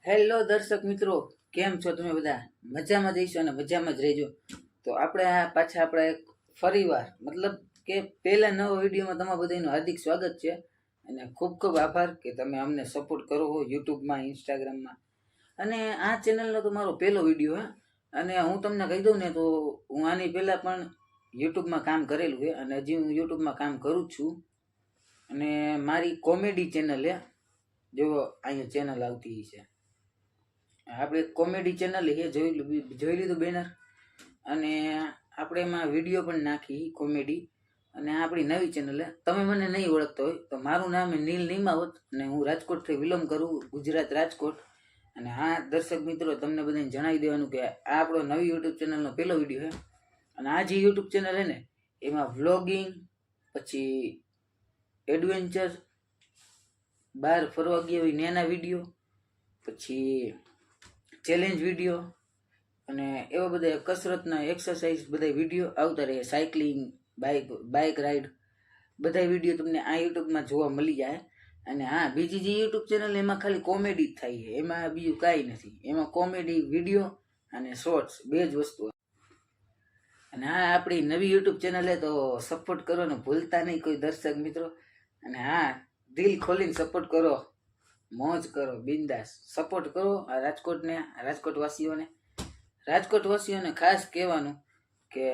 Hello દર્શક મિત્રો, કેમ છો તમે બધા? મજામાં જઈશો અને મજામાં જ રહેજો. તો આપણે એક ફરીવાર મતલબ કે પહેલા નવા વિડીયોમાં તમારા બધાનું હાર્દિક સ્વાગત છે અને ખૂબ ખૂબ આભાર કે તમે અમને સપોર્ટ કરો હો યુટ્યુબમાં, ઇન્સ્ટાગ્રામમાં. અને આ ચેનલનો તો મારો પહેલો વિડીયો હે. અને હું તમને કહી દઉં ને તો હું આની પહેલાં પણ યુટ્યુબમાં કામ કરેલું છે અને હજી હું યુટ્યુબમાં કામ કરું જ છું. અને મારી કોમેડી ચેનલ છે, જો અહીંયા ચેનલ આવતી છે, આપણે કોમેડી ચેનલ છે, જોઈ લીધું બેનર. અને આપણે એમાં વિડીયો પણ નાખી કોમેડી. અને આપણી નવી ચેનલ છે. તમે મને નહીં ઓળખતા હોય તો મારું નામ નીલ નિમાવત અને હું રાજકોટથી બિલોંગ કરું, ગુજરાત રાજકોટ. અને હા દર્શક મિત્રો, તમને બધાને જણાવી દેવાનું કે આ આપણો નવી યુટ્યુબ ચેનલનો પહેલો વિડીયો છે. અને આ જે યુટ્યુબ ચેનલ છે ને એમાં વ્લોગિંગ, પછી એડવેન્ચર, બહાર ફરવા ગયા હોય નાના વિડીયો, પછી ચેલેન્જ વિડીયો અને એવા બધા કસરતના એક્સરસાઇઝ બધા વિડીયો આવતા રહે. સાયકલિંગ, બાઇક રાઈડ, બધા વિડીયો તમને આ યુટ્યુબમાં જોવા મળી જાય. અને હા, બીજી જે યુટ્યુબ ચેનલ એમાં ખાલી કોમેડી જ થાય છે, એમાં બીજું કાંઈ નથી. એમાં કોમેડી વિડીયો અને શોર્ટ્સ બે જ વસ્તુ. અને હા, આપણી નવી યુટ્યુબ ચેનલ છે તો સપોર્ટ કરવાનું ભૂલતા નહીં કોઈ દર્શક મિત્રો. અને હા, દિલ ખોલીને સપોર્ટ કરો, મોજ કરો, બિંદાસ સપોર્ટ કરો. આ રાજકોટવાસીઓને ખાસ કહેવાનું કે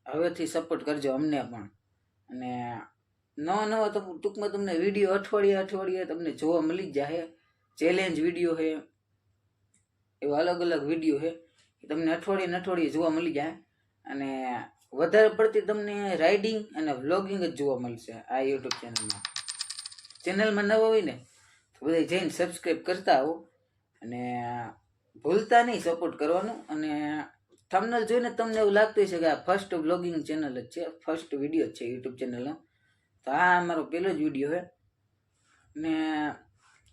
હવેથી સપોર્ટ કરજો અમને પણ. અને નવા તો ટૂંકમાં તમને વિડીયો અઠવાડિયે તમને જોવા મળી જ જાય. ચેલેન્જ વિડીયો છે, એવા અલગ અલગ વિડીયો છે એ તમને અઠવાડિયે જોવા મળી જાય. અને વધારે પડતી તમને રાઇડિંગ અને વ્લોગિંગ જ જોવા મળશે આ યુટ્યુબ ચેનલમાં નવા હોય ને તો બધા જઈને સબસ્ક્રાઈબ કરતા આવો. અને ભૂલતા નહીં સપોર્ટ કરવાનું. અને થંબનેલ જોઈને તમને એવું લાગતું હશે કે આ ફર્સ્ટ વ્લોગિંગ ચેનલ જ છે, ફર્સ્ટ વિડીયો જ છે યુટ્યુબ ચેનલનો. તો આ અમારો પહેલો જ વિડીયો છે. ને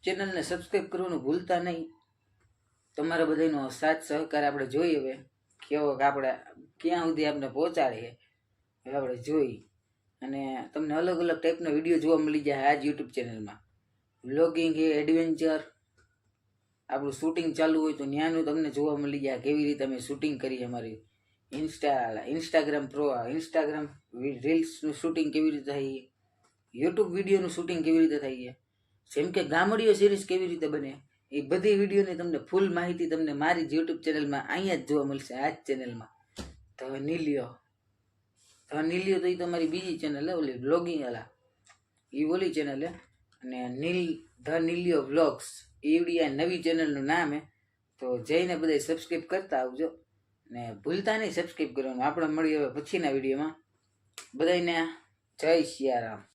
ચેનલને સબસ્ક્રાઈબ કરવાનું ભૂલતા નહીં. તમારા બધાનો સાથ સહકાર આપણે જોઈએ હવે કેવો આપણે ક્યાં સુધી આપણે પહોંચાડીએ હવે આપણે જોઈ. અને તમને અલગ અલગ ટાઈપના વિડીયો જોવા મળી જાય આ જ યુટ્યુબ ચેનલમાં. વ્લોગિંગ છે, એડવેન્ચર, આપણું શૂટિંગ ચાલુ હોય તો ત્યાંનું તમને જોવા મળી જાય, કેવી રીતે અમે શૂટિંગ કરીએ. અમારી ઇન્સ્ટાગ્રામ રીલ્સનું શૂટિંગ કેવી રીતે થાય, યુટ્યુબ વિડીયોનું શૂટિંગ કેવી રીતે થાય, જેમ કે ગામડીઓ સિરીઝ કેવી રીતે બને, એ બધી વિડીયોની તમને ફૂલ માહિતી તમને મારી જ યુટ્યુબ ચેનલમાં અહીંયા જ જોવા મળશે, આ જ ચેનલમાં. ધ નીલિયો તો એ તમારી બીજી ચેનલ હે, ઓલી બ્લોગિંગ વાળા એ ઓલી ચેનલ હે. અને ધ નીલિયો વ્લોગ્સ એ નવી ચેનલનું નામ હે. તો જઈને બધા સબસ્ક્રાઈબ કરતા આવજો ને ભૂલતા નહીં સબસ્ક્રાઈબ કરવાનું. આપણે મળીએ હવે પછીના વિડીયોમાં. બધાને જય સિયારામ.